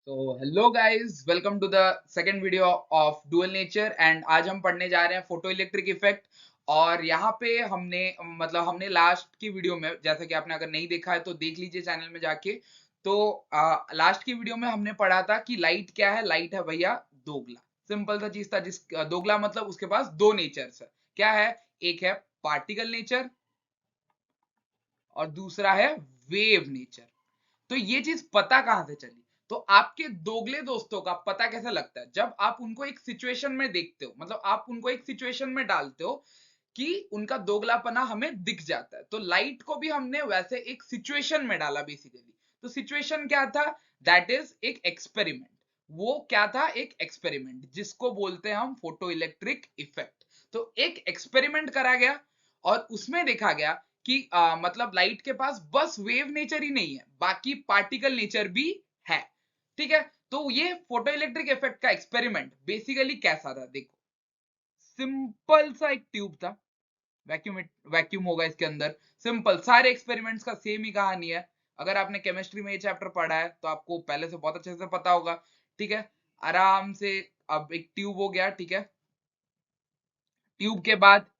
तो hello guys, welcome to the second video of dual nature and आज हम पढ़ने जा रहे हैं फोटो इलेक्ट्रिक इफेक्ट। और यहाँ पे हमने लास्ट की वीडियो में, जैसा कि आपने अगर नहीं देखा है तो देख लीजिए चैनल में जाके। तो लास्ट की वीडियो में हमने पढ़ा था कि लाइट क्या है। लाइट है भैया दोगला। सिंपल सा चीज था। दोगला मतलब उसके पास दो नेचर्स है। क्या है? एक है पार्टिकल नेचर और दूसरा है वेव नेचर। तो ये चीज पता कहां से चली? तो आपके दोगले दोस्तों का पता कैसे लगता है? जब आप उनको एक सिचुएशन में देखते हो, मतलब आप उनको एक सिचुएशन में डालते हो कि उनका दोगलापना हमें दिख जाता है। तो लाइट को भी हमने वैसे एक सिचुएशन में डाला बेसिकली। तो सिचुएशन क्या था? दैट इज एक एक्सपेरिमेंट। वो क्या था? एक एक्सपेरिमेंट जिसको बोलते हैं हम फोटो इलेक्ट्रिक इफेक्ट। तो एक एक्सपेरिमेंट करा गया और उसमें देखा गया कि मतलब लाइट के पास बस वेव नेचर ही नहीं है, बाकी पार्टिकल नेचर भी है। ठीक है। तो ये फोटो इलेक्ट्रिक इफेक्ट का एक्सपेरिमेंट बेसिकली कैसा था देखो। सिंपल सा एक ट्यूब था। वैक्यूम वैक्यूम होगा इसके अंदर। सिंपल सारे एक्सपेरिमेंट्स का सेम ही कहानी है। अगर आपने केमिस्ट्री में ये चैप्टर पढ़ा है तो आपको पहले से बहुत अच्छे से पता होगा। ठीक है। आराम से। अब एक ट्यूब हो गया। ठीक है। ट्यूब के बाद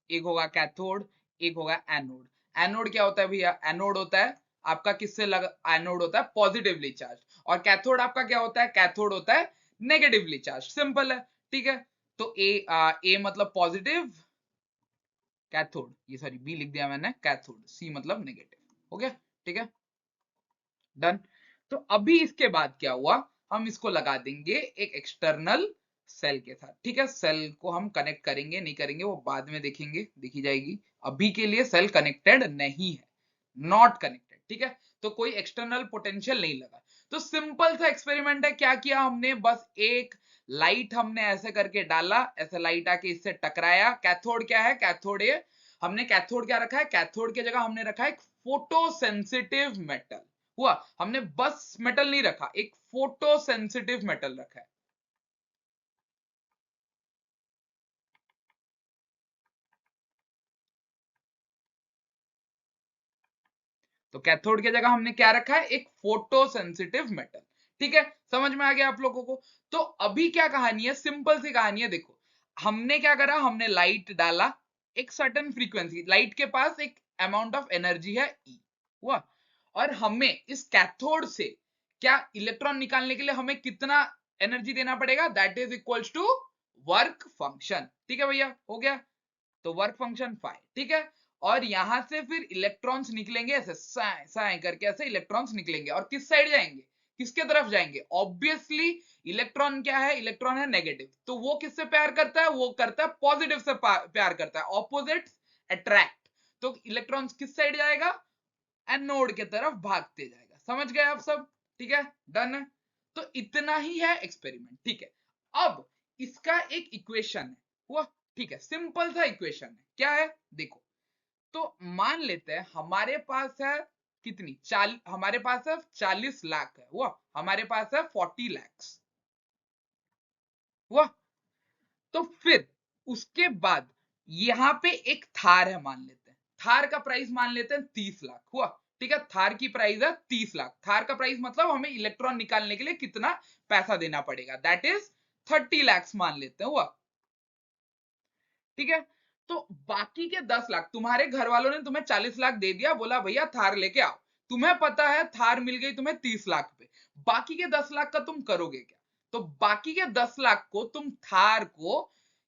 एक होगा कैथोड, एक होगा एनोड। एनोड क्या होता है भैया? एनोड होता है आपका किससे लगा? एनोड होता है पॉजिटिवली चार्ज। और कैथोड आपका क्या होता है? कैथोड होता है नेगेटिवली चार्ज। सिंपल है। ठीक है। तो ए मतलब पॉजिटिव, कैथोड, ये सॉरी बी लिख दिया मैंने, कैथोड, सी मतलब नेगेटिव। हो गया। ठीक है। डन। तो अभी इसके बाद क्या हुआ? हम इसको लगा देंगे एक एक्सटर्नल सेल के साथ। ठीक है। सेल को हम कनेक्ट करेंगे नहीं करेंगे वो बाद में देखेंगे, देखी जाएगी। अभी के लिए सेल कनेक्टेड नहीं है, नॉट कनेक्टेड। ठीक है। तो कोई एक्सटर्नल पोटेंशियल नहीं लगा। तो सिंपल सा एक्सपेरिमेंट है। क्या किया हमने? बस एक लाइट हमने ऐसे करके डाला, ऐसे लाइट आके इससे टकराया। कैथोड क्या है? कैथोड ये हमने कैथोड क्या रखा है? कैथोड की जगह हमने रखा है एक फोटो सेंसिटिव मेटल। हुआ। हमने बस मेटल नहीं रखा, एक फोटो सेंसिटिव मेटल रखा है। तो कैथोड की जगह हमने क्या रखा है? एक फोटो सेंसिटिव मेटल। ठीक है। समझ में आ गया आप लोगों को? तो अभी क्या कहानी है? सिंपल सी कहानी है। देखो, हमने क्या करा? हमने लाइट डाला एक सर्टेन फ्रीक्वेंसी। लाइट के पास एक अमाउंट ऑफ एनर्जी है ई। हुआ। और हमें इस कैथोड से क्या इलेक्ट्रॉन निकालने के लिए हमें कितना एनर्जी देना पड़ेगा? That is equals to work function. ठीक है भैया, हो गया। तो वर्क फंक्शन फाइ। ठीक है। और यहां से फिर इलेक्ट्रॉन्स निकलेंगे ऐसे साए साए करके, ऐसे इलेक्ट्रॉन्स निकलेंगे और किस साइड जाएंगे? किसके तरफ जाएंगे? ऑब्वियसली इलेक्ट्रॉन क्या है? इलेक्ट्रॉन है नेगेटिव। तो वो किससे प्यार करता है? वो करता है पॉजिटिव से प्यार करता है। Opposites attract. तो इलेक्ट्रॉन्स किस साइड जाएगा? एनोड के तरफ भागते जाएगा। समझ गए आप सब? ठीक है। डन है। तो इतना ही है एक्सपेरिमेंट। ठीक है। अब इसका एक इक्वेशन है। हुआ। ठीक है। सिंपल सा इक्वेशन है। क्या है देखो। तो मान लेते हैं हमारे पास है कितनी हमारे पास है 40 लाख है। हुआ। हमारे पास है 40 lakhs। हुआ। तो फिर उसके बाद यहां पे एक थार है मान लेते हैं। थार का प्राइस मान लेते हैं 30 लाख। हुआ। ठीक है। थार की प्राइस है 30 लाख। थार का प्राइस मतलब हमें इलेक्ट्रॉन निकालने के लिए कितना पैसा देना पड़ेगा? दैट इज 30 lakhs मान लेते हैं। हुआ। ठीक है। तो बाकी के 10 लाख तुम्हारे घर वालों ने तुम्हें 40 लाख दे दिया, बोला भैया थार लेके आओ। तुम्हें पता है थार मिल गई तुम्हें 30 लाख पे। बाकी के 10 लाख का तुम करोगे क्या? तो बाकी के 10 लाख को तुम थार को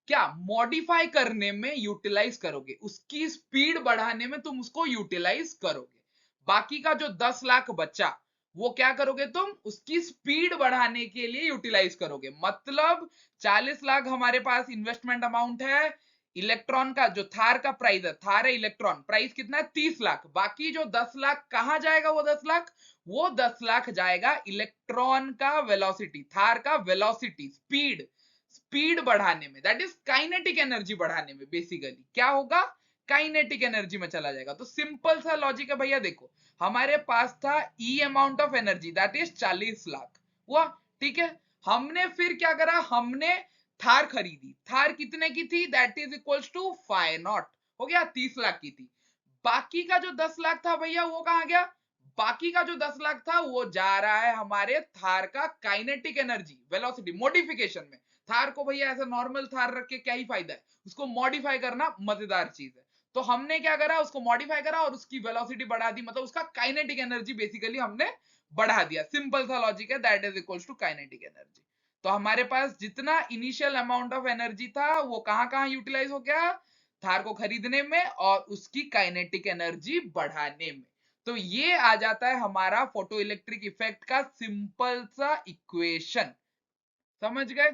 क्या मॉडिफाई करने में यूटिलाइज करोगे, उसकी स्पीड बढ़ाने में तुम उसको यूटिलाइज करोगे। बाकी का जो 10 लाख बचा वो क्या करोगे? तुम उसकी स्पीड बढ़ाने के लिए यूटिलाइज करोगे। मतलब 40 लाख हमारे पास इन्वेस्टमेंट अमाउंट है। इलेक्ट्रॉन का जो थार का प्राइस है, थार है इलेक्ट्रॉन, प्राइस कितना है? 30 लाख। बाकी जो 10 लाख कहां जाएगा? वो 10 लाख जाएगा इलेक्ट्रॉन का वेलोसिटी, थार का वेलोसिटी, स्पीड, स्पीड बढ़ाने में। दैट इज काइनेटिक एनर्जी बढ़ाने में। बेसिकली क्या होगा? काइनेटिक एनर्जी में चला जाएगा। तो सिंपल सा लॉजिक है भैया। देखो, हमारे पास था ई amount of energy that is 40 lakh. हुआ। ठीक है। हमने फिर क्या करा? हमने थार खरीदी। थार कितने की थी? दैट इज इक्वल्स टू 5 नॉट। हो गया। 30 लाख की थी। बाकी का जो 10 लाख था भैया वो कहां गया? बाकी का जो 10 लाख था वो जा रहा है हमारे थार का काइनेटिक एनर्जी वेलोसिटी मॉडिफिकेशन में। थार को भैया ऐसा नॉर्मल थार रख के क्या ही फायदा है, उसको मॉडिफाई करना मजेदार चीज है। तो हमने क्या करा, उसको मॉडिफाई करा और उसकी वेलोसिटी बढ़ा दी, मतलब उसका काइनेटिक एनर्जी बेसिकली हमने बढ़ा दिया। सिंपल सा लॉजिक है, that is equals to kinetic energy. तो हमारे पास जितना इनिशियल अमाउंट ऑफ एनर्जी था वो कहां कहां यूटिलाइज हो गया, थार को खरीदने में और उसकी काइनेटिक एनर्जी बढ़ाने में। तो ये आ जाता है हमारा फोटो इलेक्ट्रिक इफेक्ट का सिंपल सा इक्वेशन। समझ गए?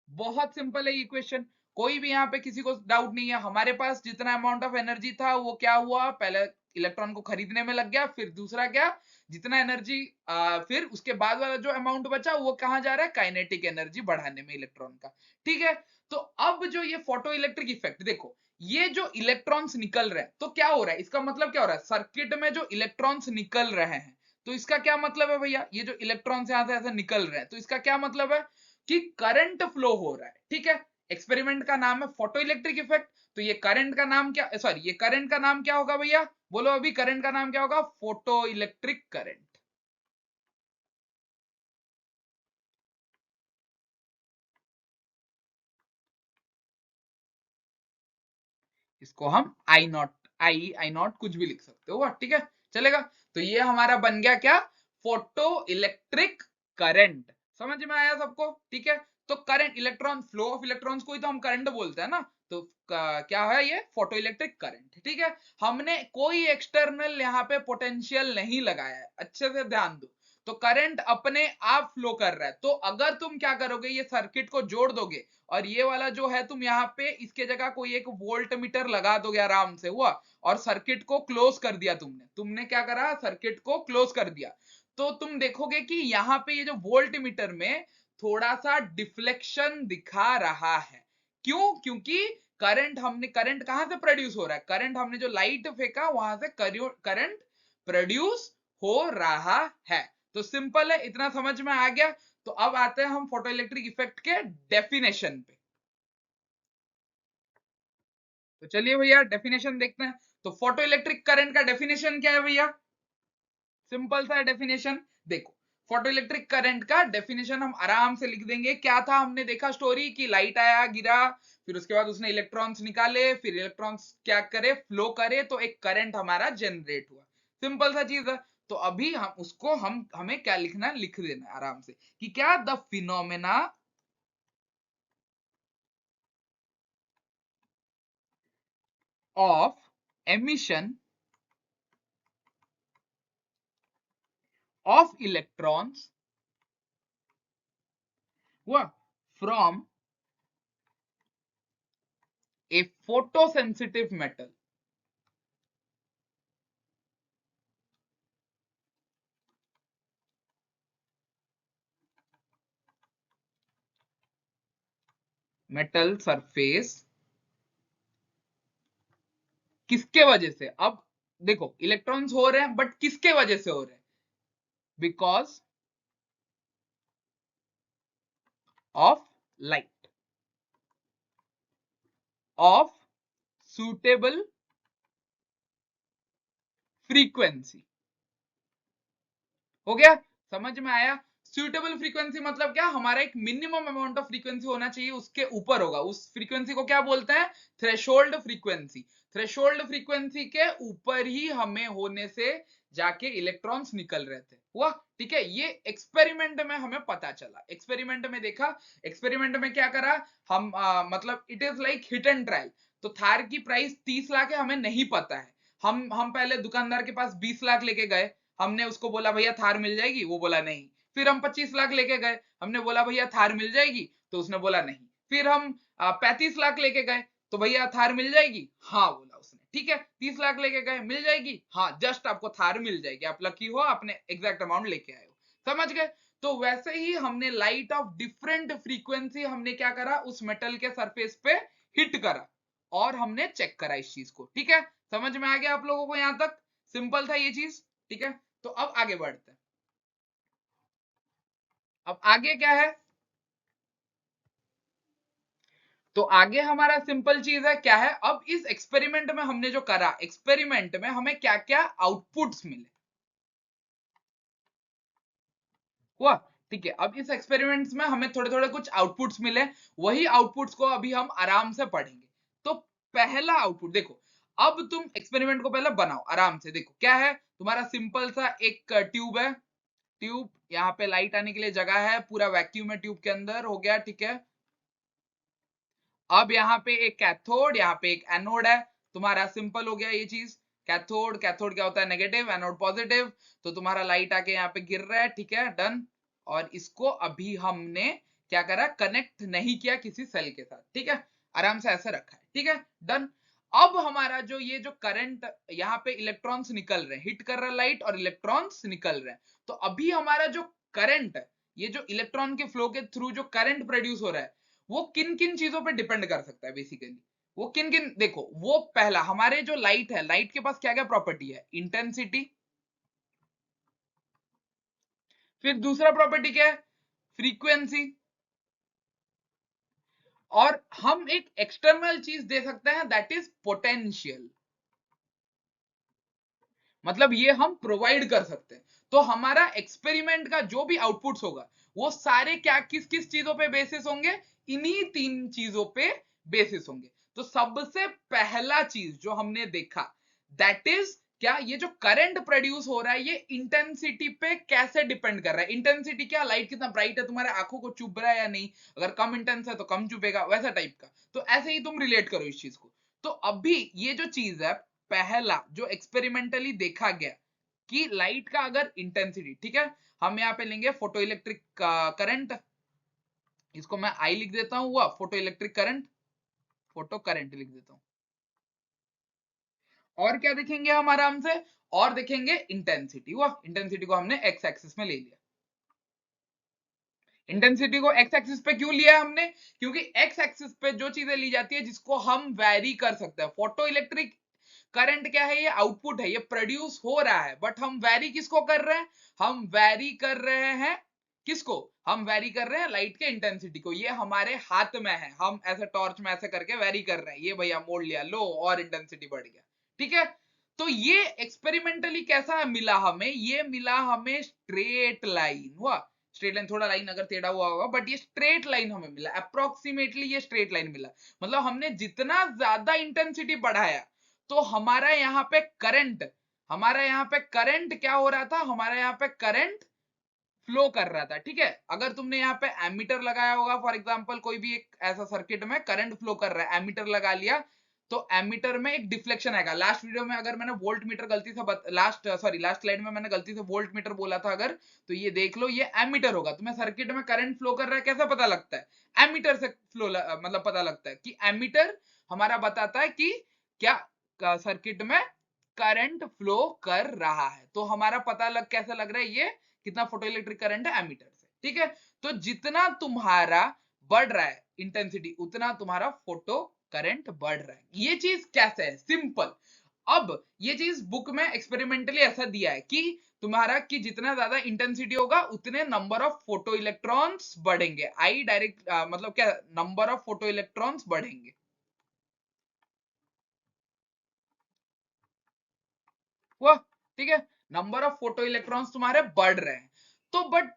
बहुत सिंपल है इक्वेशन, कोई भी यहाँ पे किसी को डाउट नहीं है। हमारे पास जितना अमाउंट ऑफ एनर्जी था वो क्या हुआ, पहले इलेक्ट्रॉन को खरीदने में लग गया, फिर दूसरा क्या, जितना एनर्जी फिर उसके बाद वाला जो अमाउंट बचा वो कहां जा रहा है, काइनेटिक एनर्जी बढ़ाने में इलेक्ट्रॉन का। ठीक है, तो अब जो ये फोटो इलेक्ट्रिक इफेक्ट देखो, ये जो इलेक्ट्रॉन्स निकल रहे हैं तो क्या हो रहा है, इसका मतलब क्या हो रहा है, सर्किट में जो इलेक्ट्रॉन्स निकल रहे हैं तो इसका क्या मतलब है भैया, ये जो इलेक्ट्रॉन्स यहां से ऐसे निकल रहे हैं तो इसका क्या मतलब है कि करंट फ्लो हो रहा है। ठीक है, एक्सपेरिमेंट का नाम है फोटो इलेक्ट्रिक इफेक्ट, तो ये करंट का नाम क्या, सॉरी ये करंट का नाम क्या होगा भैया, बोलो अभी करंट का नाम क्या होगा, फोटो इलेक्ट्रिक करंट। इसको हम आई नॉट, आई नॉट कुछ भी लिख सकते हो, ठीक है चलेगा। तो ये हमारा बन गया क्या, फोटो इलेक्ट्रिक करंट। समझ में आया सबको? ठीक है, तो current, electron, flow of electrons को ही तो हम करंट बोलते हैं ना, तो क्या है ये, फोटो इलेक्ट्रिक करंट। ठीक है, हमने कोई एक्सटर्नल यहाँ पे पोटेंशियल नहीं लगाया है, अच्छे से ध्यान दो। तो करंट अपने आप फ्लो कर रहा है, तो अगर तुम क्या करोगे, ये सर्किट को जोड़ दोगे और ये वाला जो है तुम यहाँ पे इसके जगह कोई एक वोल्ट मीटर लगा दोगे आराम से, हुआ, और सर्किट को क्लोज कर दिया तुमने, तुमने क्या करा, सर्किट को क्लोज कर दिया, तो तुम देखोगे कि यहाँ पे ये जो वोल्ट मीटर में थोड़ा सा डिफ्लेक्शन दिखा रहा है। क्यों? क्योंकि करंट, हमने करंट कहां से प्रोड्यूस हो रहा है, करंट हमने जो लाइट फेंका वहां से करंट प्रोड्यूस हो रहा है। तो सिंपल है, इतना समझ में आ गया। तो अब आते हैं हम फोटो इलेक्ट्रिक इफेक्ट के डेफिनेशन पे। तो चलिए भैया डेफिनेशन देखते हैं। तो फोटो इलेक्ट्रिक करंट का डेफिनेशन क्या है भैया, सिंपल सा डेफिनेशन देखो, फोटो इलेक्ट्रिक करंट का डेफिनेशन हम आराम से लिख देंगे। क्या था, हमने देखा स्टोरी की लाइट आया, गिरा, फिर उसके बाद उसने इलेक्ट्रॉन्स निकाले, फिर इलेक्ट्रॉन्स क्या करे, फ्लो करे, तो एक करंट हमारा जनरेट हुआ। सिंपल सा चीज है। तो अभी हम उसको, हमें क्या लिखना है, लिख देना है आराम से कि क्या, the phenomena of emission of electrons from a photosensitive metal surface। किसके वजह से, अब देखो इलेक्ट्रॉन्स हो रहे हैं बट किसके वजह से हो रहे हैं, because of light of suitable frequency. हो गया, समझ में आया? सुटेबल फ्रीक्वेंसी मतलब क्या, हमारा एक मिनिमम अमाउंट ऑफ फ्रीक्वेंसी होना चाहिए, उसके ऊपर होगा, उस फ्रीक्वेंसी को क्या बोलते हैं, थ्रेशोल्ड फ्रीक्वेंसी। थ्रेशोल्ड फ्रीक्वेंसी के ऊपर ही हमें होने से जाके इलेक्ट्रॉन्स निकल रहे थे, हुआ। ठीक है, ये एक्सपेरिमेंट में हमें पता चला, एक्सपेरिमेंट में देखा, एक्सपेरिमेंट में क्या करा हम, मतलब it is like hit and trial. तो थार की प्राइस 30 लाख है, हमें नहीं पता है, हम पहले दुकानदार के पास 20 लाख लेके गए, हमने उसको बोला भैया थार मिल जाएगी, वो बोला नहीं। फिर हम 25 लाख लेके गए, हमने बोला भैया थार मिल जाएगी, तो उसने बोला नहीं। फिर हम 35 लाख लेके गए, तो भैया थार मिल जाएगी, हाँ बोला उसने। ठीक है, 30 लाख लेके गए, मिल जाएगी, हाँ जस्ट आपको थार मिल जाएगी, आप लकी हो, आपने एग्जैक्ट अमाउंट लेके आए हो। समझ गए? तो वैसे ही हमने लाइट ऑफ डिफरेंट फ्रीक्वेंसी हमने क्या करा, उस मेटल के सरफेस पे हिट करा और हमने चेक करा इस चीज को। ठीक है, समझ में आ गया आप लोगों को यहां तक? सिंपल था ये चीज। ठीक है, तो अब आगे बढ़ते हैं। अब आगे क्या है, तो आगे हमारा सिंपल चीज है, क्या है, अब इस एक्सपेरिमेंट में हमने जो करा, एक्सपेरिमेंट में हमें क्या क्या आउटपुट्स मिले। हुआ। ठीक है, अब इस एक्सपेरिमेंट्स में हमें थोड़े थोड़े कुछ आउटपुट्स मिले, वही आउटपुट्स को अभी हम आराम से पढ़ेंगे। तो पहला आउटपुट देखो, अब तुम एक्सपेरिमेंट को पहले बनाओ आराम से। देखो क्या है, तुम्हारा सिंपल सा एक ट्यूब है, ट्यूब, यहाँ पे लाइट आने के लिए जगह है, पूरा वैक्यूम है ट्यूब के अंदर, हो गया। ठीक है, अब यहाँ पे एक कैथोड, यहाँ पे एक एनोड है, तुम्हारा सिंपल हो गया ये चीज। कैथोड, कैथोड क्या होता है, नेगेटिव, एनोड पॉजिटिव। तो तुम्हारा लाइट आके यहाँ पे गिर रहा है। ठीक है, डन। और इसको अभी हमने क्या करा, कनेक्ट नहीं किया किसी सेल के साथ। ठीक है, आराम से ऐसे रखा है। ठीक है, डन। अब हमारा जो ये जो करंट, यहाँ पे इलेक्ट्रॉन्स निकल रहे हैं, हिट कर रहा है लाइट और इलेक्ट्रॉन्स निकल रहे हैं। तो अभी हमारा जो करंट, ये जो इलेक्ट्रॉन के फ्लो के थ्रू जो करंट प्रोड्यूस हो रहा है, वो किन किन चीजों पे डिपेंड कर सकता है बेसिकली। वो किन किन, देखो, वो पहला हमारे जो लाइट है, लाइट के पास क्या क्या प्रॉपर्टी है, इंटेंसिटी। फिर दूसरा प्रॉपर्टी क्या है, फ्रीक्वेंसी। और हम एक एक्सटर्नल चीज दे सकते हैं, दैट इज पोटेंशियल। मतलब ये हम प्रोवाइड कर सकते हैं। तो हमारा एक्सपेरिमेंट का जो भी आउटपुट्स होगा, वो सारे क्या, किस किस चीजों पे बेसिस होंगे, इन्हीं तीन चीजों पे बेसिस होंगे। तो सबसे पहला चीज जो हमने देखा, दैट इज क्या, ये जो करंट प्रोड्यूस हो रहा है, ये इंटेंसिटी पे कैसे डिपेंड कर रहा है। इंटेंसिटी क्या, लाइट कितना ब्राइट है, तुम्हारे आंखों को चुभ रहा है या नहीं, अगर कम इंटेंस है तो कम चुभेगा, वैसा टाइप का। तो ऐसे ही तुम रिलेट करो इस चीज को। तो अभी ये जो चीज है, पहला जो एक्सपेरिमेंटली देखा गया कि लाइट का अगर इंटेंसिटी, ठीक है, हम यहाँ पे लेंगे फोटो इलेक्ट्रिक करंट, इसको मैं आई लिख देता हूँ, हुआ photo electric current, photo current लिख देता हूँ। और क्या देखेंगे हम आराम से, और देखेंगे इंटेंसिटी। हुआ, इंटेंसिटी को हमने एक्स एक्सिस में ले लिया। इंटेंसिटी को एक्स एक्सिस पे क्यों लिया है हमने, क्योंकि एक्स एक्सिस पे जो चीजें ली जाती है जिसको हम वैरी कर सकते हैं, फोटो इलेक्ट्रिक करंट क्या है, ये आउटपुट है, ये प्रोड्यूस हो रहा है, बट हम वैरी किसको कर रहे हैं, हम वैरी कर रहे हैं किसको, हम वैरी कर रहे हैं लाइट के इंटेंसिटी को। ये हमारे हाथ में है, हम ऐसे टॉर्च में ऐसे करके वैरी कर रहे हैं, ये भैया मोड़ लिया, लो और इंटेंसिटी बढ़ गया। ठीक है, तो ये एक्सपेरिमेंटली कैसा मिला हमें, ये मिला हमें स्ट्रेट लाइन। हुआ, स्ट्रेट लाइन, थोड़ा लाइन अगर टेढ़ा हुआ होगा, बट ये स्ट्रेट लाइन हमें मिला, अप्रोक्सीमेटली ये स्ट्रेट लाइन मिला। मतलब हमने जितना ज्यादा इंटेंसिटी बढ़ाया, तो हमारा यहाँ पे करंट, हमारा यहाँ पे करंट क्या हो रहा था, हमारा यहाँ पे करंट फ्लो कर रहा था। ठीक है, अगर तुमने यहाँ पे एमीटर लगाया होगा, फॉर एग्जांपल कोई भी एक ऐसा सर्किट में करंट फ्लो कर रहा है, एमीटर लगा लिया, तो एमीटर में एक डिफ्लेक्शन आएगा। लास्ट वीडियो में अगर मैंने वोल्ट मीटर गलती से लास्ट स्लाइड में मैंने गलती से वोल्ट मीटर बोला था अगर, तो ये देख लो, ये एमीटर होगा। तुम्हें सर्किट में करंट फ्लो कर रहा है, कैसे पता लगता है, एमीटर से फ्लो मतलब पता लगता है कि एमीटर हमारा बताता है कि क्या सर्किट में करंट फ्लो कर रहा है। तो हमारा पता लग कैसा लग रहा है, ये कितना फोटो इलेक्ट्रिक करंट है, एमीटर से। ठीक है, तो जितना तुम्हारा बढ़ रहा है इंटेंसिटी, उतना तुम्हारा फोटो करंट बढ़ रहा है। ये चीज कैसे है, सिंपल। अब ये चीज बुक में एक्सपेरिमेंटली ऐसा दिया है कि तुम्हारा कि जितना ज्यादा इंटेंसिटी होगा, उतने नंबर ऑफ फोटो इलेक्ट्रॉन्स बढ़ेंगे। आई डायरेक्ट मतलब क्या, नंबर ऑफ फोटो इलेक्ट्रॉन्स बढ़ेंगे। हुआ, ठीक है, नंबर ऑफ फोटो इलेक्ट्रॉन्स तुम्हारे बढ़ रहे हैं। तो बट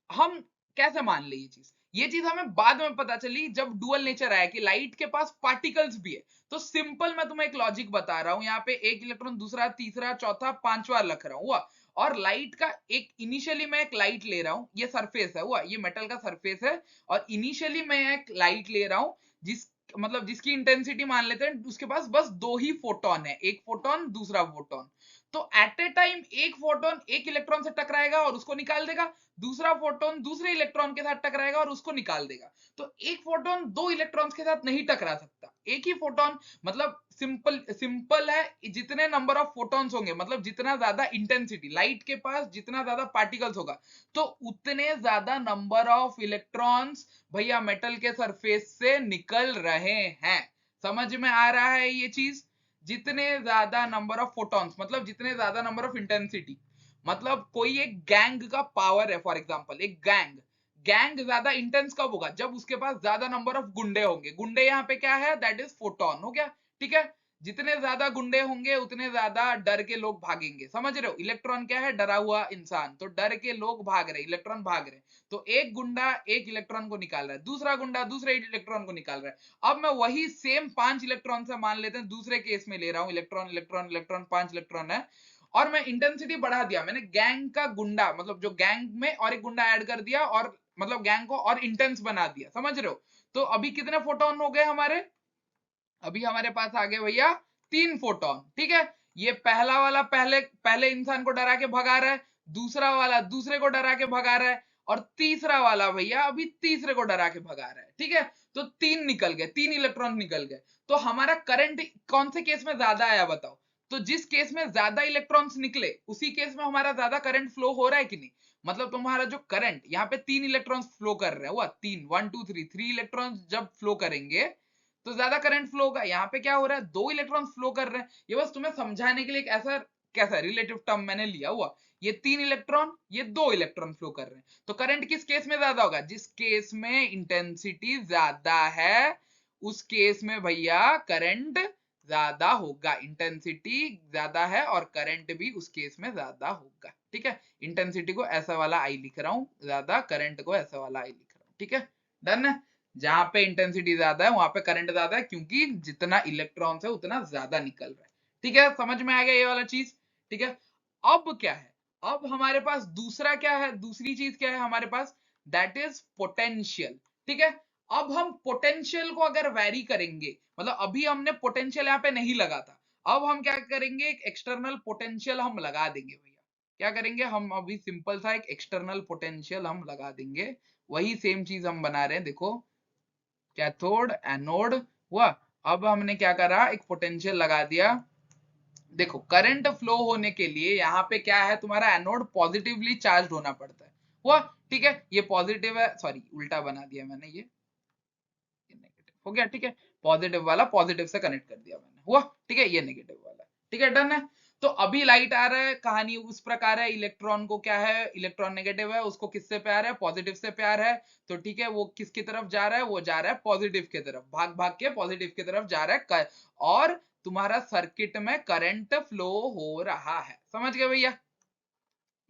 हम कैसे मान ले ये चीज हमें बाद में पता चली जब डुअल नेचर आया कि लाइट के पास पार्टिकल्स भी है। तो सिंपल मैं तुम्हें एक लॉजिक बता रहा हूं, यहाँ पे एक इलेक्ट्रॉन, दूसरा, तीसरा, चौथा, पांचवा रख रहा हूं। हुआ, और लाइट का एक इनिशियली मैं एक लाइट ले रहा हूं, ये सरफेस है, हुआ, ये मेटल का सरफेस है, और इनिशियली मैं एक लाइट ले रहा हूं जिस मतलब जिसकी इंटेंसिटी मान लेते हैं, उसके पास बस दो ही फोटोन है, एक फोटोन, दूसरा फोटोन। तो एट ए टाइम एक फोटोन एक इलेक्ट्रॉन से टकराएगा और उसको निकाल देगा, दूसरा फोटोन दूसरे इलेक्ट्रॉन के साथ टकराएगा और उसको निकाल देगा। तो एक फोटोन दो इलेक्ट्रॉन्स के साथ नहीं टकरा सकता, एक ही फोटोन, मतलब सिंपल सिंपल है, जितने नंबर ऑफ फोटॉन्स होंगे, मतलब जितना ज्यादा इंटेंसिटी, लाइट के पास जितना ज्यादा पार्टिकल्स होगा, तो उतने ज्यादा नंबर ऑफ इलेक्ट्रॉन्स भैया मेटल के सरफेस से निकल रहे हैं। समझ में आ रहा है ये चीज, जितने ज्यादा नंबर ऑफ फोटॉन्स मतलब जितने ज्यादा नंबर ऑफ इंटेंसिटी, मतलब कोई एक गैंग का पावर है, फॉर एग्जांपल एक गैंग, गैंग ज्यादा इंटेंस कब होगा, जब उसके पास ज्यादा नंबर ऑफ गुंडे होंगे। गुंडे यहाँ पे क्या है, दैट इज फोटोन, हो गया। ठीक है, जितने ज्यादा गुंडे होंगे उतने ज्यादा डर के लोग भागेंगे, समझ रहे हो। इलेक्ट्रॉन क्या है, डरा हुआ इंसान, तो डर के लोग भाग रहे, इलेक्ट्रॉन भाग रहे, तो एक गुंडा एक इलेक्ट्रॉन को निकाल रहा है, दूसरा गुंडा दूसरे इलेक्ट्रॉन को निकाल रहा है। अब मैं वही सेम 5 इलेक्ट्रॉन से मान लेते हैं दूसरे केस में ले रहा हूं, इलेक्ट्रॉन इलेक्ट्रॉन इलेक्ट्रॉन 5 इलेक्ट्रॉन है, और मैं इंटेंसिटी बढ़ा दिया, मैंने गैंग का गुंडा मतलब जो गैंग में और एक गुंडा ऐड कर दिया और मतलब गैंग को और इंटेंस बना दिया, समझ रहे हो। तो अभी कितने फोटोन हो गए हमारे, अभी हमारे पास आ गए भैया 3 फोटोन, ठीक है। ये पहला वाला पहले पहले इंसान को डरा के भगा रहा है, दूसरा वाला दूसरे को डरा के भगा रहा है, और तीसरा वाला भैया अभी तीसरे को डरा के भगा रहा है, ठीक है। तो 3 निकल गए, 3 इलेक्ट्रॉन निकल गए। तो हमारा करंट कौन से केस में ज्यादा आया बताओ। तो जिस केस में ज्यादा इलेक्ट्रॉन्स निकले उसी केस में हमारा ज्यादा करंट फ्लो हो रहा है कि नहीं। मतलब तुम्हारा जो करंट यहाँ पे 3 इलेक्ट्रॉन्स फ्लो कर रहे हैं, हुआ 3 1 2 3 3 इलेक्ट्रॉन्स जब फ्लो करेंगे तो ज्यादा करंट फ्लो होगा। यहाँ पे क्या हो रहा है, 2 इलेक्ट्रॉन फ्लो कर रहे हैं। ये बस तुम्हें समझाने के लिए एक ऐसा कैसा रिलेटिव टर्म मैंने लिया हुआ, ये 3 इलेक्ट्रॉन ये 2 इलेक्ट्रॉन फ्लो कर रहे हैं। तो करंट किस केस में ज्यादा होगा, जिस केस में इंटेंसिटी ज्यादा है उस केस में भैया करंट ज्यादा होगा। इंटेंसिटी ज्यादा है और करंट भी उस केस में ज्यादा होगा, ठीक है। इंटेंसिटी को ऐसा वाला आई लिख रहा हूं ज्यादा, करंट को ऐसा वाला आई लिख रहा हूं, ठीक है। डन है। जहां पे इंटेंसिटी ज्यादा है वहां पे करंट ज्यादा है, क्योंकि जितना इलेक्ट्रॉन है उतना ज्यादा निकल रहा है, ठीक है। समझ में आ गया ये वाला चीज, ठीक है। अब क्या है, अब हमारे पास दूसरा क्या है, दूसरी चीज क्या है हमारे पास, दैट इज पोटेंशियल, ठीक है। अब हम पोटेंशियल को अगर वैरी करेंगे, मतलब अभी हमने पोटेंशियल यहाँ पे नहीं लगा था, अब हम क्या करेंगे, एक एक्सटर्नल पोटेंशियल हम लगा देंगे भैया। क्या करेंगे हम, अभी सिंपल सा एक एक्सटर्नल पोटेंशियल हम लगा देंगे। वही सेम चीज हम बना रहे हैं, देखो कैथोड एनोड हुआ। अब हमने क्या करा, एक पोटेंशियल लगा दिया। देखो करंट फ्लो होने के लिए यहाँ पे क्या है, तुम्हारा एनोड पॉजिटिवली चार्ज होना पड़ता है, हुआ, ठीक है। ये पॉजिटिव है, सॉरी उल्टा बना दिया मैंने, ये नेगेटिव हो गया, ठीक है। पॉजिटिव वाला पॉजिटिव से कनेक्ट कर दिया मैंने, हुआ, ठीक है। ये नेगेटिव वाला, ठीक है, डन है। तो अभी लाइट आ रहा है, कहानी उस प्रकार है, इलेक्ट्रॉन को क्या है, इलेक्ट्रॉन नेगेटिव है, उसको किससे प्यार है, पॉजिटिव से प्यार है। तो ठीक है, वो किसकी तरफ जा रहा है, वो जा रहा है पॉजिटिव की तरफ, भाग भाग के पॉजिटिव की तरफ जा रहा है, और तुम्हारा सर्किट में करंट फ्लो हो रहा है, समझ गए भैया।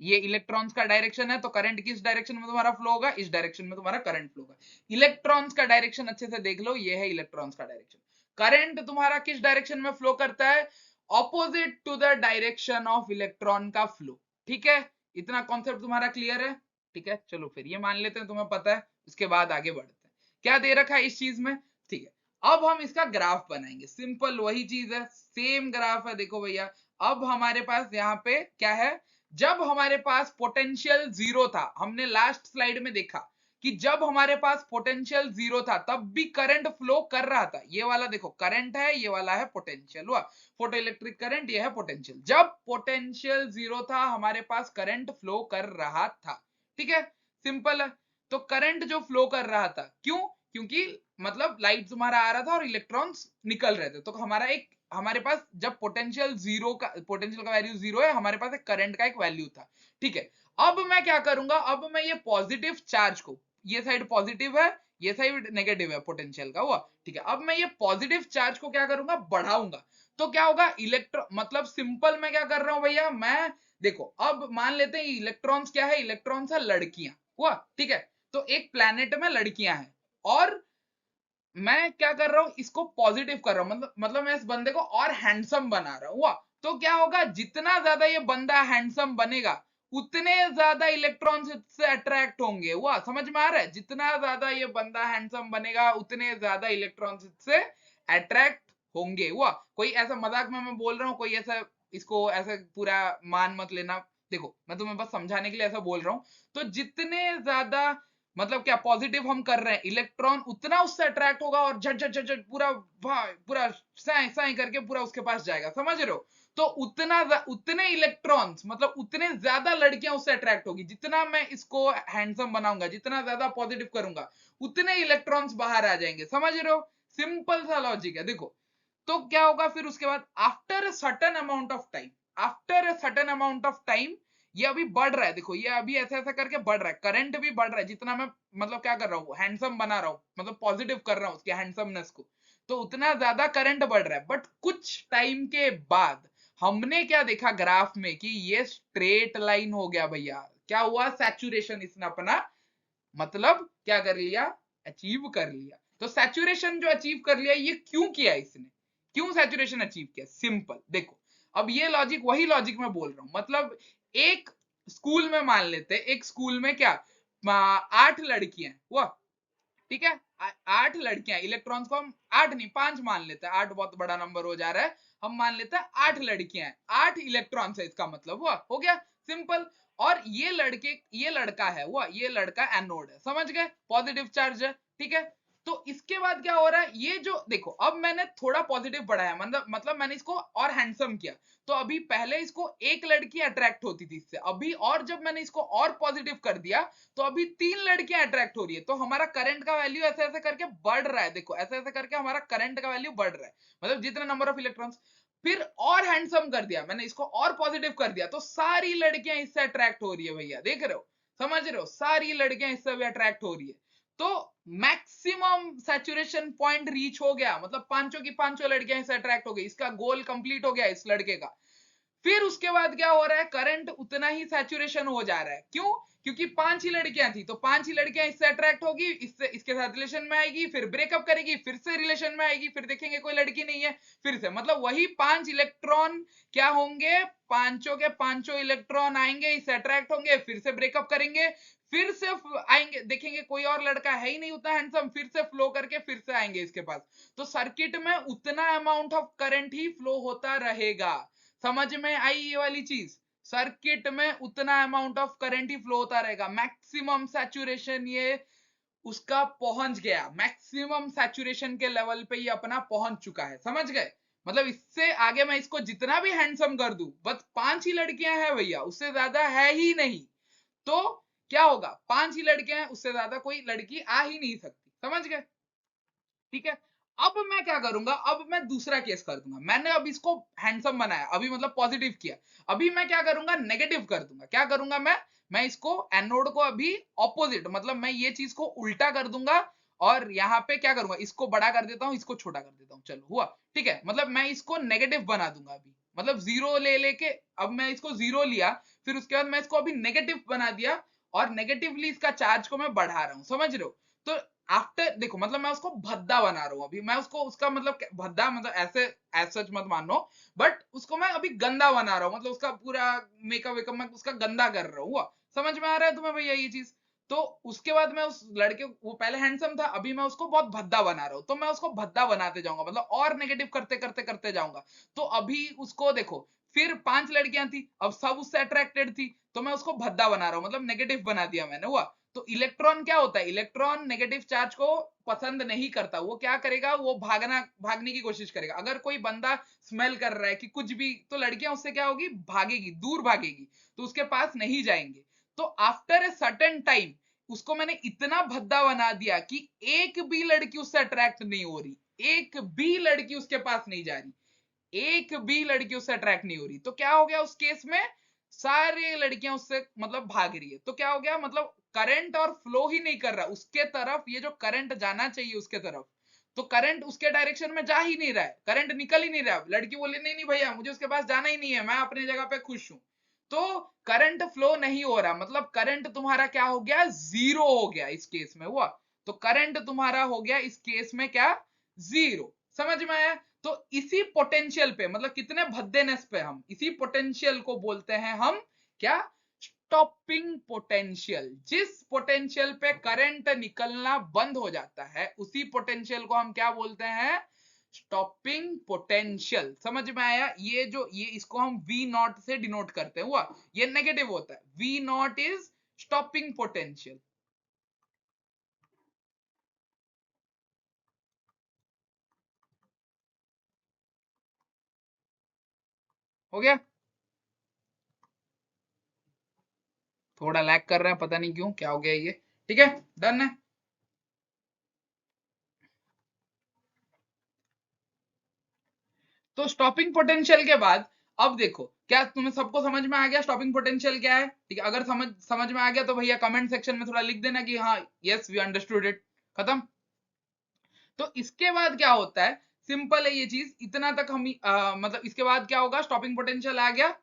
ये इलेक्ट्रॉन्स का डायरेक्शन है, तो करंट किस डायरेक्शन में तुम्हारा फ्लो होगा, इस डायरेक्शन में तुम्हारा करंट फ्लो होगा। इलेक्ट्रॉन्स का डायरेक्शन अच्छे से देख लो, ये है इलेक्ट्रॉन्स का डायरेक्शन। करंट तुम्हारा किस डायरेक्शन में फ्लो करता है, opposite to the direction of electron का फ्लो, ठीक है। इतना कॉन्सेप्ट तुम्हारा क्लियर है, ठीक है। चलो फिर ये मान लेते हैं तुम्हें पता है, उसके बाद आगे बढ़ते हैं। क्या दे रखा है इस चीज में, ठीक है। अब हम इसका ग्राफ बनाएंगे, सिंपल वही चीज है, सेम ग्राफ है, देखो भैया। अब हमारे पास यहाँ पे क्या है, जब हमारे पास पोटेंशियल जीरो था, हमने लास्ट स्लाइड में देखा कि जब हमारे पास पोटेंशियल जीरो था तब भी करंट फ्लो कर रहा था। ये वाला देखो करंट है, ये वाला है पोटेंशियल, हुआ फोटो इलेक्ट्रिक करंट, ये है पोटेंशियल। जब पोटेंशियल जीरो था हमारे पास करंट फ्लो कर रहा था, ठीक है, सिंपल है। तो करंट जो फ्लो कर रहा था, क्यों, क्योंकि मतलब लाइट तुम्हारा आ रहा था और इलेक्ट्रॉन्स निकल रहे थे, तो हमारा एक, हमारे पास जब पोटेंशियल जीरो का, पोटेंशियल का वैल्यू जीरो है, हमारे पास एक करंट का एक वैल्यू था, ठीक है। अब मैं क्या करूंगा, अब मैं ये पॉजिटिव चार्ज को, ये साइड पॉजिटिव है, ये साइड नेगेटिव है पोटेंशियल का, हुआ, ठीक है। अब मैं ये पॉजिटिव चार्ज को क्या करूंगा, बढ़ाऊंगा। तो क्या होगा, इलेक्ट्रॉन, मतलब सिंपल मैं क्या कर रहा हूं भैया, मैं देखो अब मान लेते हैं इलेक्ट्रॉन्स क्या है, इलेक्ट्रॉन्स है लड़कियां, हुआ, ठीक है। तो एक प्लेनेट में लड़कियां हैं और मैं क्या कर रहा हूं, इसको पॉजिटिव कर रहा हूं, मतलब मैं इस बंदे को और हैंडसम बना रहा हूं, हुआ। तो क्या होगा, जितना ज्यादा ये बंदा हैंडसम बनेगा उतने ज्यादा इलेक्ट्रॉन्स इससे अट्रैक्ट होंगे, हुआ, समझ में आ रहा है। जितना ज्यादा ये बंदा हैंडसम बनेगा उतने ज्यादा इलेक्ट्रॉन्स इससे अट्रैक्ट होंगे, हुआ। कोई ऐसा मजाक में मैं बोल रहा हूं, कोई ऐसा इसको ऐसा पूरा मान मत लेना, देखो मैं तुम्हें बस समझाने के लिए ऐसा बोल रहा हूं। तो जितने ज्यादा मतलब क्या पॉजिटिव हम कर रहे हैं, इलेक्ट्रॉन उतना उससे अट्रैक्ट होगा और झट झट झट झट पूरा पूरा साई साई करके पूरा उसके पास जाएगा, समझ रहे हो। तो उतने इलेक्ट्रॉन्स मतलब उतने ज्यादा लड़कियां उससे अट्रैक्ट होगी, जितना मैं इसको हैंडसम बनाऊंगा, जितना ज्यादा पॉजिटिव करूंगा उतने इलेक्ट्रॉन्स बाहर आ जाएंगे, समझ रहे हो। सिंपल सा लॉजिक है, देखो। तो क्या होगा फिर उसके बाद, after a certain amount of time, after a certain amount of time, ये अभी बढ़ रहा है, देखो ये अभी ऐसा ऐसा करके बढ़ रहा है, करंट भी बढ़ रहा है, जितना मैं मतलब क्या कर रहा हूँ, हैंडसम बना रहा हूँ, मतलब पॉजिटिव कर रहा हूँ उसके हैंडसमनेस को। तो उतना ज्यादा करंट बढ़ रहा है। बट कुछ टाइम के बाद हमने क्या देखा ग्राफ में कि ये स्ट्रेट लाइन हो गया भैया। क्या हुआ? सैचुरेशन इसने अपना मतलब क्या कर लिया? अचीव कर लिया। तो सैचुरेशन जो अचीव कर लिया, ये क्यों किया इसने? क्यों सैचुरेशन अचीव किया? सिंपल देखो, अब ये लॉजिक वही लॉजिक मैं बोल रहा हूं। मतलब एक स्कूल में मान लेते, एक स्कूल में क्या 8 लड़कियां हुआ, ठीक है? 8 लड़कियां, इलेक्ट्रॉन्स को हम 8 नहीं 5 मान लेते हैं, 8 बहुत बड़ा नंबर हो जा रहा है, हम मान लेते हैं 8 लड़कियां हैं, 8 इलेक्ट्रॉन्स है, इसका मतलब हुआ, हो गया सिंपल। और ये लड़का है, हुआ ये लड़का एनोड है, समझ गए? पॉजिटिव चार्ज है, ठीक है? तो इसके बाद क्या हो रहा है, ये जो देखो अब मैंने थोड़ा पॉजिटिव बढ़ाया, मतलब मैंने इसको और हैंडसम किया। तो अभी पहले इसको एक लड़की अट्रैक्ट होती थी इससे, अभी और जब मैंने इसको और पॉजिटिव कर दिया तो अभी 3 लड़कियां अट्रैक्ट हो रही है। तो हमारा करंट का वैल्यू ऐसे ऐसे करके बढ़ रहा है, देखो ऐसे ऐसे करके हमारा करंट का वैल्यू बढ़ रहा है, मतलब जितना नंबर ऑफ इलेक्ट्रॉन्स। फिर और हैंडसम कर दिया मैंने इसको, और पॉजिटिव कर दिया, तो सारी लड़कियां इससे अट्रैक्ट हो रही है भैया, देख रहे हो? समझ रहे हो? सारी लड़कियां इससे भी अट्रैक्ट हो रही है। तो मैक्सिमम सैचुरेशन पॉइंट रीच हो गया, मतलब पांचों की पांचों लड़कियां इससे अट्रैक्ट हो गई, इसका गोल कंप्लीट हो गया इस लड़के का। फिर उसके बाद क्या हो रहा है, करंट उतना ही सैचुरेशन हो जा रहा है। क्यों? क्योंकि 5 ही लड़कियां थी, तो 5 ही लड़कियां इससे अट्रैक्ट होगी, इससे इसके साथ रिलेशन में आएगी, फिर ब्रेकअप करेगी, फिर से रिलेशन में आएगी, फिर देखेंगे कोई लड़की नहीं है, फिर से मतलब वही 5 इलेक्ट्रॉन क्या होंगे, पांचों के पांचों इलेक्ट्रॉन आएंगे, इससे अट्रैक्ट होंगे, फिर से ब्रेकअप करेंगे, फिर से आएंगे, देखेंगे कोई और लड़का है ही नहीं उतना हैंडसम, फिर से फ्लो करके फिर से आएंगे इसके पास। तो सर्किट में उतना amount of current he flow होता रहेगा। समझ में आई ये वाली चीज? सर्किट में उतना amount of current he flow होता रहेगा। मैक्सिमम सैचुरेशन ये उसका पहुंच गया, मैक्सिमम सैचुरेशन के लेवल पे ये अपना पहुंच चुका है, समझ गए? मतलब इससे आगे मैं इसको जितना भी हैंडसम कर दूं, बस 5 ही लड़कियां हैं भैया, उससे ज्यादा है ही नहीं। तो क्या होगा, 5 ही लड़कियां हैं, उससे ज्यादा कोई लड़की आ ही नहीं सकती, समझ गए? ठीक है? अब मैं क्या करूंगा, अब मैं दूसरा केस कर दूंगा। मैंने अब इसको हैंडसम बनाया, अभी मतलब पॉजिटिव किया, अभी मैं क्या करूंगा, नेगेटिव कर दूंगा। क्या करूंगा मैं इसको एनोड को अभी ऑपोजिट, मतलब मैं ये चीज को उल्टा कर दूंगा, और यहाँ पे क्या करूंगा, इसको बड़ा कर देता हूँ, इसको छोटा कर देता हूँ, चलो हुआ, ठीक है? मतलब मैं इसको नेगेटिव बना दूंगा अभी, मतलब जीरो ले लेके, अब मैं इसको जीरो लिया, फिर उसके बाद मैं इसको अभी नेगेटिव बना दिया, और नेगेटिवली इसका चार्ज को मैं बढ़ा रहा हूँ, समझ रहे हो? तो आफ्टर देखो, मतलब मैं उसको भद्दा बना रहा हूं अभी, मैं उसको उसका मतलब भद्दा मतलब ऐसे एज सच मत मानो, बट उसको मैं अभी गंदा बना रहा हूं, मतलब उसका पूरा मेकअप वेकअप मैं उसका गंदा कर रहा हूँ। समझ में आ रहा है तुम्हें भैया ये चीज? तो उसके बाद मैं उस लड़के, वो पहले हैंडसम था, अभी मैं उसको बहुत भद्दा बना रहा हूँ, तो मैं उसको भद्दा बनाते जाऊंगा, मतलब और नेगेटिव करते करते करते जाऊंगा। तो अभी उसको देखो, फिर 5 लड़कियां थी, अब सब उससे अट्रैक्टेड थी, तो मैं उसको भद्दा बना रहा हूँ, मतलब नेगेटिव बना दिया मैंने, हुआ? तो इलेक्ट्रॉन क्या होता है, इलेक्ट्रॉन नेगेटिव चार्ज को पसंद नहीं करता, वो क्या करेगा, वो भागने की कोशिश करेगा। अगर कोई बंदा स्मेल कर रहा है कि कुछ भी, तो लड़कियां उससे क्या होगी, भागेगी, दूर भागेगी, तो उसके पास नहीं जाएंगे। तो आफ्टर ए सर्टेन टाइम उसको मैंने इतना भद्दा बना दिया कि एक भी लड़की उससे अट्रैक्ट नहीं हो रही, एक भी लड़की उसके पास नहीं जा रही, एक भी लड़की उससे अट्रैक्ट नहीं हो रही। तो क्या हो गया उस केस में, सारी लड़कियां उससे मतलब भाग रही है, तो क्या हो गया, मतलब करंट और फ्लो ही नहीं कर रहा उसके तरफ, ये जो करंट जाना चाहिए उसके तरफ, तो करंट उसके डायरेक्शन में जा ही नहीं रहा है, करंट निकल ही नहीं रहा है। लड़की बोले नहीं नहीं भैया, मुझे उसके पास जाना ही नहीं है, मैं अपनी जगह पे खुश हूं। तो करंट फ्लो नहीं हो रहा, मतलब करंट तुम्हारा क्या हो गया, जीरो हो गया इस केस में, हुआ? तो करंट तुम्हारा हो गया इस केस में क्या, जीरो। समझ में आया? तो इसी पोटेंशियल पे, मतलब कितने भद्देनेस पे, हम इसी पोटेंशियल को बोलते हैं हम क्या, स्टॉपिंग पोटेंशियल। जिस पोटेंशियल पे करंट निकलना बंद हो जाता है, उसी पोटेंशियल को हम क्या बोलते हैं, स्टॉपिंग पोटेंशियल। समझ में आया? ये इसको हम वी नॉट से डिनोट करते हैं, हुआ? ये नेगेटिव होता है, we not is stopping potential. हो गया? थोड़ा लैग कर रहा है, पता नहीं क्यों, क्या हो गया ये? ठीक है, डन है। तो स्टॉपिंग पोटेंशियल के बाद अब देखो, क्या तुम्हें सबको समझ में आ गया स्टॉपिंग पोटेंशियल क्या है? ठीक है, अगर समझ में आ गया तो भैया कमेंट सेक्शन में थोड़ा लिख देना कि हाँ यस वी अंडरस्टूड इट। खत्म? तो इसके बाद क्या होता है, सिंपल है ये चीज, इतना तक हम मतलब इसके बाद क्या होगा, स्टॉपिंग पोटेंशियल आ गया।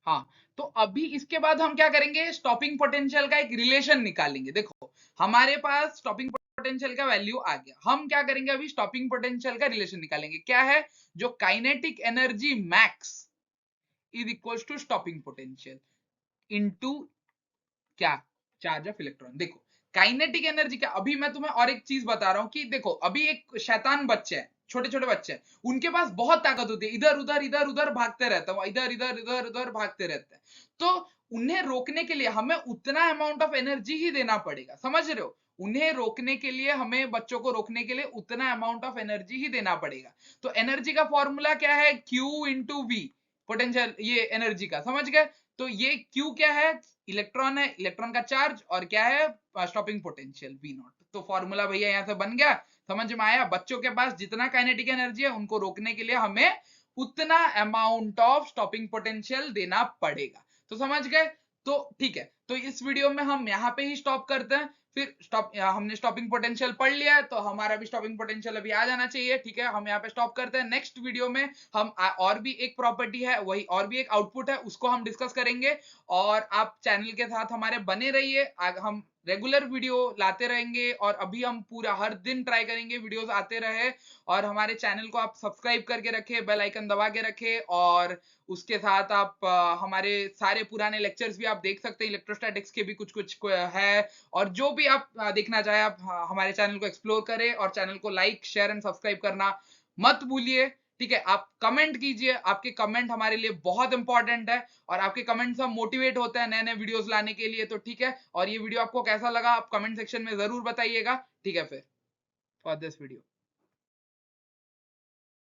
हाँ, तो अभी इसके बाद हम क्या करेंगे, स्टॉपिंग पोटेंशियल का एक रिलेशन निकालेंगे। देखो हमारे पास स्टॉपिंग पोटेंशियल का वैल्यू आ गया, हम क्या करेंगे अभी, स्टॉपिंग पोटेंशियल का रिलेशन निकालेंगे। क्या है, जो kinetic energy max is equal to stopping potential into क्या, चार्ज ऑफ इलेक्ट्रॉन। देखो काइनेटिक एनर्जी क्या, अभी मैं तुम्हें और एक चीज बता रहा हूं कि देखो अभी एक शैतान बच्चे हैं, छोटे छोटे बच्चे हैं, उनके पास बहुत ताकत होती है, इधर उधर भागते रहते हैं, इधर उधर भागते रहते हैं। तो उन्हें रोकने के लिए हमें उतना अमाउंट ऑफ एनर्जी ही देना पड़ेगा, समझ रहे हो, उन्हें रोकने के लिए, हमें बच्चों को रोकने के लिए उतना अमाउंट ऑफ एनर्जी ही देना पड़ेगा। तो एनर्जी का फॉर्मूला क्या है, Q इंटू वी, पोटेंशियल ये एनर्जी का, समझ गए। तो ये Q क्या है, इलेक्ट्रॉन है, इलेक्ट्रॉन का चार्ज, और क्या है, स्टॉपिंग पोटेंशियल V नॉट। तो फॉर्मूला भैया यहां से बन गया, समझ में आया। बच्चों के पास जितना काइनेटिक एनर्जी है उनको रोकने के लिए हमें उतना अमाउंट ऑफ स्टॉपिंग पोटेंशियल देना पड़ेगा। तो समझ गए। तो ठीक है, तो इस वीडियो में हम यहाँ पे ही स्टॉप करते हैं। फिर हमने स्टॉपिंग पोटेंशियल पढ़ लिया है, तो हमारा भी स्टॉपिंग पोटेंशियल अभी आ जाना चाहिए। ठीक है, हम यहाँ पे स्टॉप करते हैं। नेक्स्ट वीडियो में हम और भी एक प्रॉपर्टी है, वही और भी एक आउटपुट है, उसको हम डिस्कस करेंगे। और आप चैनल के साथ हमारे बने रहिए, हम रेगुलर वीडियो लाते रहेंगे, और अभी हम पूरा हर दिन ट्राई करेंगे वीडियोस आते रहे। और हमारे चैनल को आप सब्सक्राइब करके रखे, बेल आइकन दबा के रखे, और उसके साथ आप हमारे सारे पुराने लेक्चर्स भी आप देख सकते हैं, इलेक्ट्रोस्टैटिक्स के भी कुछ कुछ है। और जो भी आप देखना चाहे, आप हमारे चैनल को एक्सप्लोर करें, और चैनल को लाइक शेयर एंड सब्सक्राइब करना मत भूलिए। ठीक है, आप कमेंट कीजिए, आपके कमेंट हमारे लिए बहुत इंपॉर्टेंट है, और आपके कमेंट से हम मोटिवेट होते हैं नए नए वीडियोस लाने के लिए। तो ठीक है, और ये वीडियो आपको कैसा लगा आप कमेंट सेक्शन में जरूर बताइएगा। ठीक है, फिर फॉर दिस वीडियो।